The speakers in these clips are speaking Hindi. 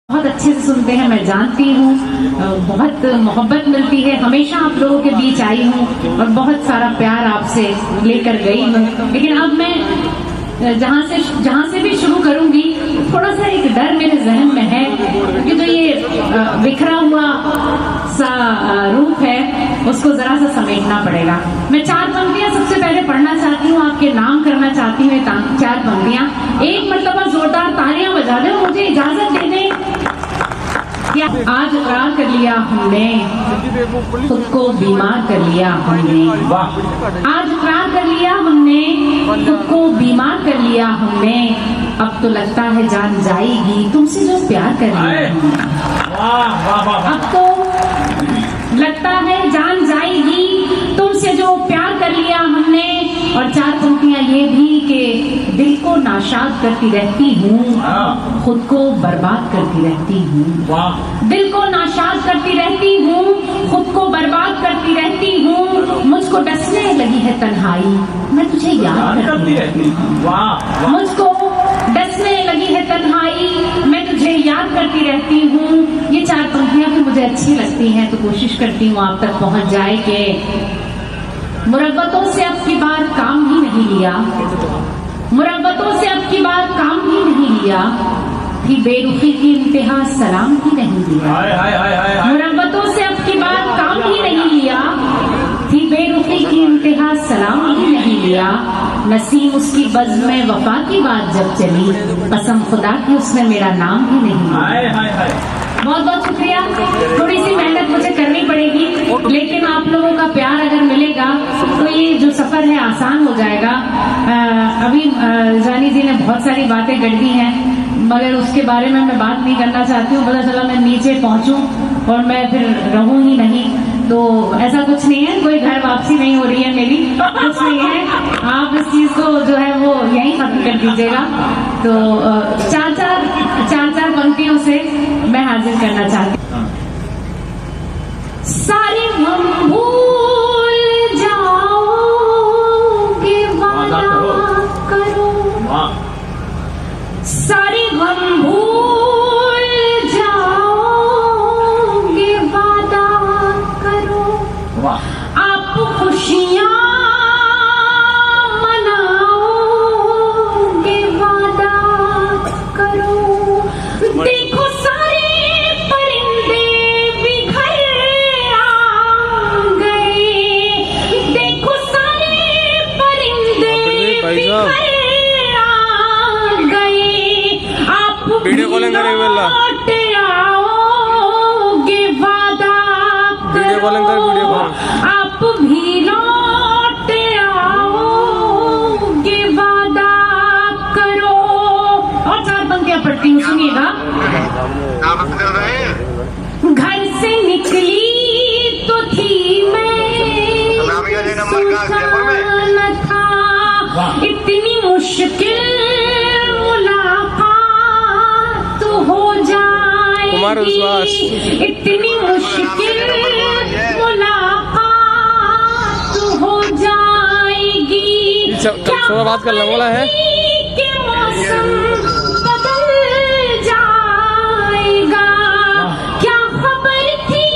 बहुत अच्छे से सुनते हैं, मैं जानती हूँ, बहुत मोहब्बत मिलती है, हमेशा आप लोगों के बीच आई हूँ और बहुत सारा प्यार आपसे लेकर गई हूँ। लेकिन अब मैं जहाँ से भी शुरू करूंगी, थोड़ा सा एक डर मेरे जहन में है कि जो ये बिखरा हुआ सा रूप है उसको जरा सा समेटना पड़ेगा। मैं 4 पंक्तियां सबसे पहले पढ़ना चाहती हूँ, आपके नाम करना चाहती हूँ। 4 पंक्तियां, एक मरतबा जोरदार तालियां बजा दे, मुझे इजाजत दे दें। आज इकरार कर लिया हमने, खुद को बीमार कर लिया हमने। आज इकरार कर लिया हमने, खुद को बीमार कर लिया हमने। अब तो लगता है जान जाएगी तुमसे जो प्यार कर लिया हमने। अब तो लगता है जान जाएगी तुमसे जो प्यार कर लिया हमने। और 4 पंक्तियां ये भी कि दिल को नाशाद करती रहती हूँ, खुद को बर्बाद करती रहती हूँ। दिल को नाशाद करती रहती हूँ, खुद को बर्बाद करती रहती हूँ। मुझको डसने लगी है तन्हाई, मैं तुझे याद करती रहती हूँ। मुझको डसने लगी है तन्हाई, मैं तुझे याद करती रहती हूँ। ये 4 पंक्तियां भी मुझे अच्छी लगती हैं, तो कोशिश करती हूँ आप तक पहुँच जाए कि मुरब्बतों से अब की बार काम ही नहीं लिया, मुरब्बतों से अब की बार काम ही नहीं लिया। थी बेरुखी की इंतहा सलाम ही नहीं दिया। मुरब्बतों से अब की बार काम ही नहीं लिया, थी बेरुखी की इंतहा सलाम ही नहीं लिया। नसीम उसकी बज़्म में वफा की बात जब चली, कसम खुदा की उसने मेरा नाम ही नहीं लिया। बहुत बहुत शुक्रिया। थोड़ी सी मेहनत मुझे करनी पड़ेगी, लेकिन आप लोगों का प्यार अगर मिलेगा तो ये जो सफर है आसान हो जाएगा। अभी जानी जी ने बहुत सारी बातें कर दी हैं, मगर उसके बारे में मैं बात नहीं करना चाहती हूँ। पता चला मैं नीचे पहुंचूं और मैं फिर रहूं ही नहीं, तो ऐसा कुछ नहीं है, कोई घर वापसी नहीं हो रही है मेरी, कुछ नहीं है। आप इस चीज को जो है वो यहीं खत्म कर दीजिएगा। तो 4 पंक्तियों से मैं हाजिर करना चाहती हूँ। सारे हम भूल जाओगे वादा करो, सारे हम भूल जाओगे वादा करो। आप खुशियाँ मनाओगे वादा करो। देखो सारे परिंदे बिखर आ गए, देखो सारे परिंदे बिखर आ गए। आप वीडियो कॉलिंग करें बेला, लौट आओगे वादा करो। वीडियो कॉलिंग कर, वीडियो कॉल। आप भी लौट आओगे वादा करो। और 4 पंक्तियां पढ़ती हूँ, सुनिएगा। घर से निकली तो थी मैं, सुसान था इतनी मुश्किल मुलाकात हो जाएगी, इतनी मुश्किल मुलाकात हो जाएगी। क्या बात करने वाला है कि मौसम बदल जाएगा, क्या खबर थी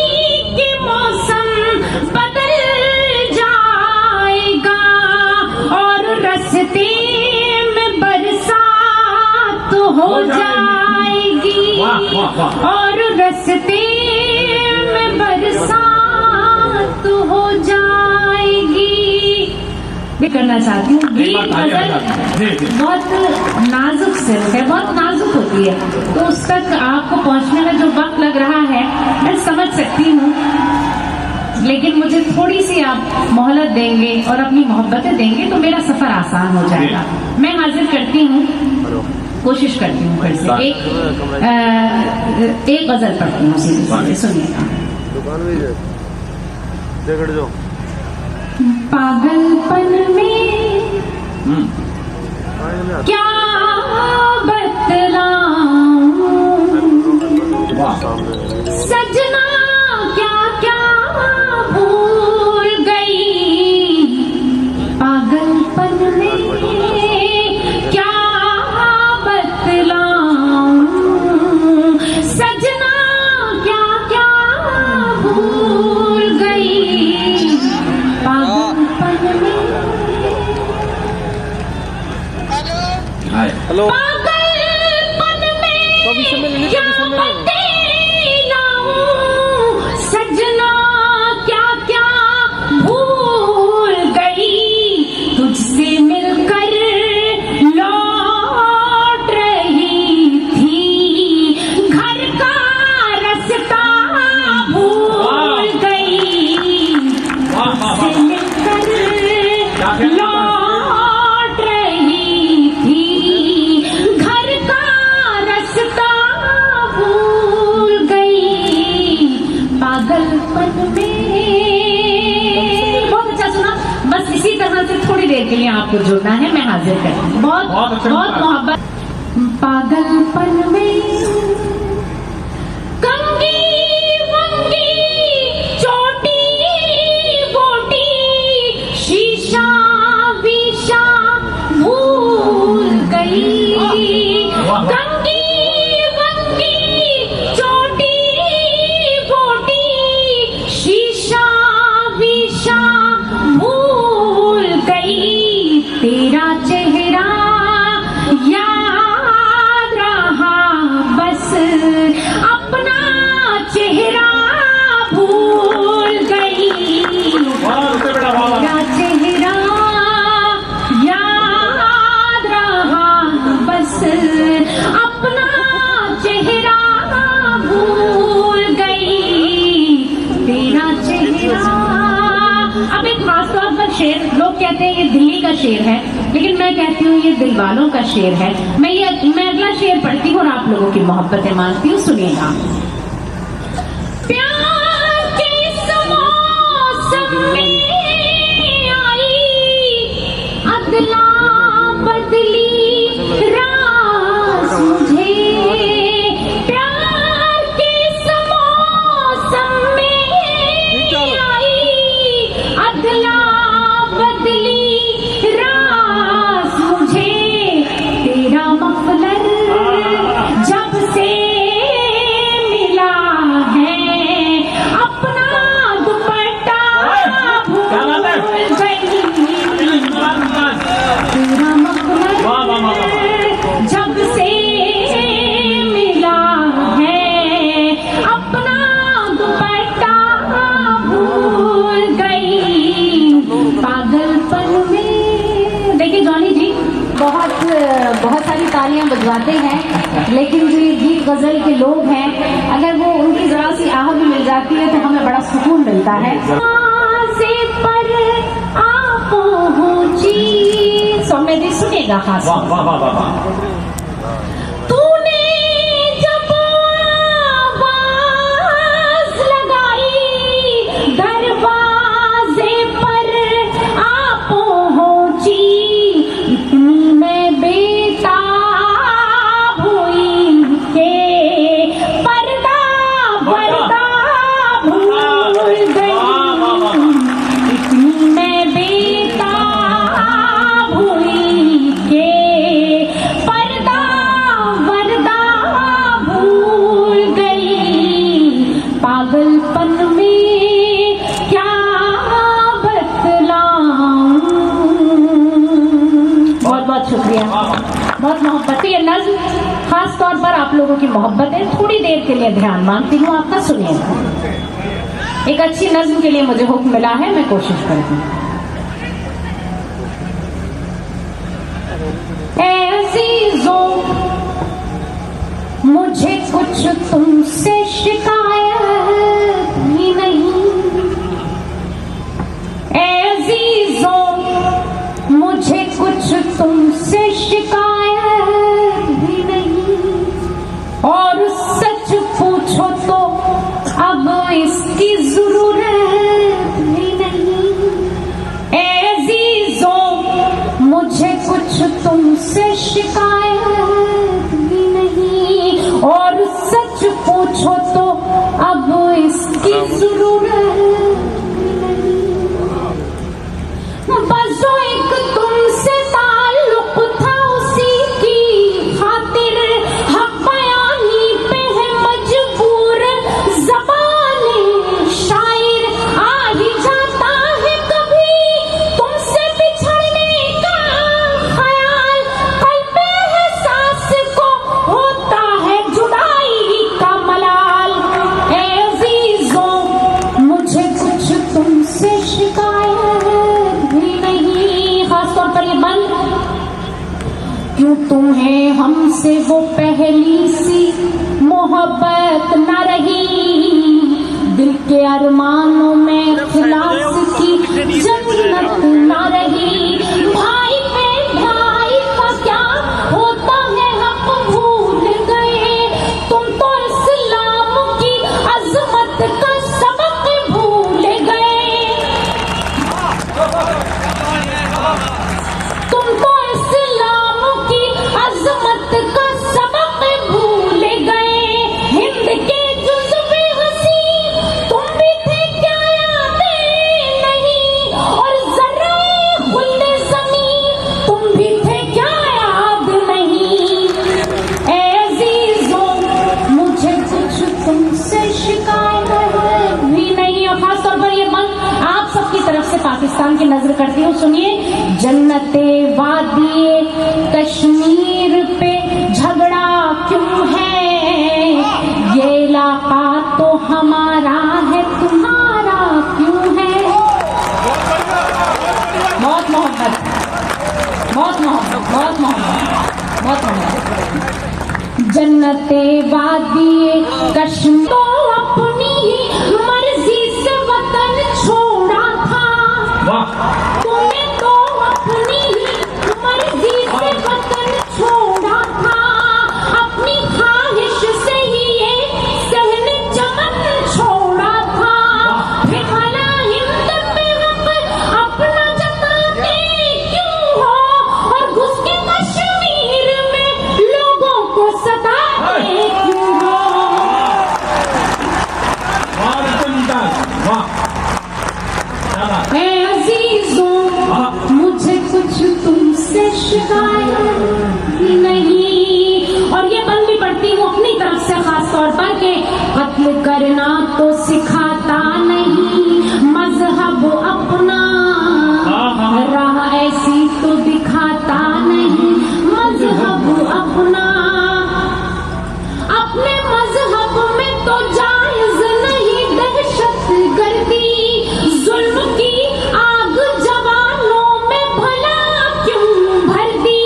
कि मौसम बदल जाएगा। और रस्ते में बरसात हो जाएगी, और रस्ते में बरसात हो जाएगी। मैं करना चाहती हूँ, ये गजल बहुत नाजुक सिर्फ है, बहुत नाजुक होती है, तो उस तक आपको पहुँचने में जो वक्त लग रहा है मैं समझ सकती हूँ। लेकिन मुझे थोड़ी सी आप मोहलत देंगे और अपनी मोहब्बतें देंगे तो मेरा सफर आसान हो जाएगा। मैं हाजिर करती हूँ, कोशिश करती हूँ फिर से एक गजल पढ़ती हूँ, सुनिएगा। पागलपन में क्या बतलाऊं सजना क्या क्या भूल गई पागलपन में क्या बतलाऊं सजना क्या क्या भूल गई पागलपन में हेलो पागलपन में कभी समय ले क्या कभी समय ले बतलाऊं सजना क्या क्या भूल गई तुझसे मिलकर लौट रही थी घर का रास्ता भूल गई तुझसे मिलकर लौट रही थी घर का रास्ता भूल गई पागलपन में। बहुत अच्छा सुना। बस इसी तरह से थोड़ी देर के लिए आपको जुड़ना है, मैं हाजिर करती हूँ। बहुत मोहब्बत। पागलपन में कंगी वंगी चोटी बोटी शीशा वीशा भूल गई कंगी वंगी चोटी बोटी शीशा वीशा भूल गई तेरा चेहरा याद रहा बस अपना चेहरा भूल गई तेरा चेहरा याद रहा बस अपना चेहरा भूल गई तेरा चेहरा। अब एक खास तौर पर शेर, लोग कहते हैं ये दिल्ली का शेर है, लेकिन मैं कहती हूँ ये दिल वालों का शेर है। मैं अगला शेर पढ़ती हूँ और आप लोगों की मोहब्बतें मांगती हूँ, सुनिएगा। प्यार के इस मौसम में आई अदला बदली रास मुझे प्यार के इस मौसम में आई अदला बदली रास मुझे तेरा मफलर जब से मिला है अपना दुपट्टा भूल गई तेरा मफलर जब से मिला है अपना दुपट्टा भूल गई पागलपन में। देखिए जॉनी जी बहुत सारी तालियां बजवाते हैं, लेकिन जो ये गीत गजल के लोग हैं अगर वो उनकी जरा सी आह भी मिल जाती है तो हमें बड़ा सुकून मिलता है। से पर आप पहुंची सौम्य जी सुनिएगा खास तूने जब आवाज लगाई दरवाजे पर आ पहुंची इतनी मैं बेताब हुई के पर्दा पर्दा भूल गई इतनी मैं बेताब हुई के पर्दा पर्दा भूल गई पागलपन में क्या बतलाऊं। बहुत बहुत शुक्रिया, बहुत मोहब्बती ये नज्म खास तौर पर आप लोगों की मोहब्बतें थोड़ी देर के लिए ध्यान मांगती हूँ आपका, सुनिएगा। एक अच्छी नज्म के लिए मुझे हुक्म मिला है, मैं कोशिश करती हूँ। ऐ अज़ीज़ों मुझे कुछ तुमसे शिकायत ही नहीं ऐ अज़ीज़ों मुझे कुछ तुमसे शिकायत भी नहीं और सच पूछो तो अब इसकी जरूरत भी नहीं ऐ अज़ीज़ों मुझे तुमसे शिकायत भी नहीं, और सच पूछो तो अब इसकी जरूरत भी नहीं। बस जो एक तुमसे ताल्लुक था उसी की खातिर हक बयानी पे है मजबूर ज़बाने शायर। आ ही जाता है कभी तुमसे बिछड़ने का ख्याल, कल्ब एहसास को होता है जुदाई का मलाल। ए अजीजों मुझे कुछ तुमसे शिकायत भी नहीं, खासतौर पर ये बंद, क्यों तुम्हें हमसे वो पहली सी मोहब्बत न रही, दिल के अरमानों में खिलाफ की जन्नत न रही। भाई पे भाई का क्या होता है हक भूल गए, तुम तो इस्लाम की अजमत का सबक भूल गए, तुम तो इस्लाम की अजमत का सबक भूल गए। हिंद के जुज़्वे हसी तुम भी थे क्या यादें नहीं, और ज़र्रे खुल्द ज़मीं तुम भी थे क्या याद नहीं। ए अज़ीज़ों मुझे कुछ तुमसे शिकायत भी नहीं। और खासतौर पर ये बंद आप सबकी तरफ से पाकिस्तान की नजर करती हूँ, सुनिए। जन्नते वादिए कश्मीर पे झगड़ा क्यों है, ये इलाका तो हमारा है तुम्हारा क्यों है। बहुत मोहब्बत, बहुत मोहब्बत, बहुत मोहब्बत, बहुत मोहब्बत। जन्नते वादिए कश्मीर तो अपनी ही मर्जी से वतन छोड़ा था, तुमने तो अपनी ही मर्जी से वतन छोड़ा था, अपनी ख्वाहिश से ही ये सहन चमन छोड़ा था। फिर भला हिंद पे हक अपना जताते क्यों हो, और घुस के कश्मीर में लोगों को सताते क्यों हो। ए अजीजों मुझे कुछ तुमसे शिकायत भी नहीं। और ये बंद भी पढ़ती हूँ अपनी तरफ से खास तौर पर कि कत्ल करना तो सिखाता नहीं, मजहब अपना राह ऐसी तो दिखाता नहीं, मजहब अपना अपने मजहब में तो जायज नहीं दहशत गर्दी, जुल्म की आग जवानों में भला क्यों भर दी,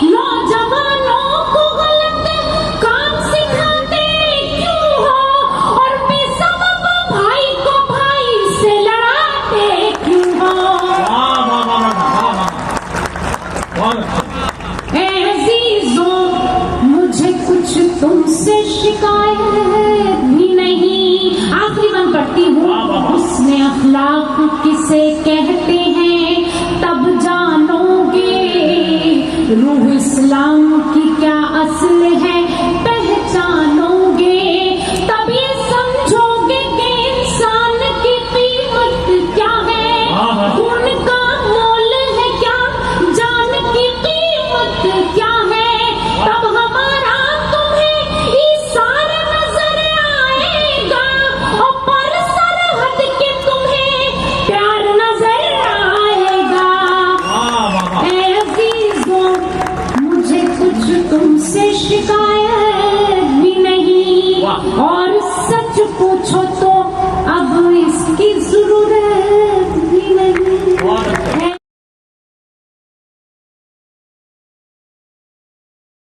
नौजवानों को गलत काम सिखाते क्यों हो, और बेसबब भाई को भाई से लड़ाते क्यों हो। ए अजीजों मुझे कुछ तुमसे शिकायत भी नहीं। आखिरी बंद पढ़ती हूँ। उसने अखलाक किसे कहते हैं तब जानोगे, रूह इस्लाम की क्या असल है पहचानोगे, तब ये समझोगे कि इंसान की कीमत क्या है, खून का मोल है क्या, जान की कीमत क्या है, तब हमारा तुम्हें ईसार नजर आएगा, और पर सरहद के तुम्हें प्यार नजर आएगा। ए अजीजों मुझे कुछ तुमसे शिकायत भी नहीं, और सच पूछो तो अब इसकी जरूरत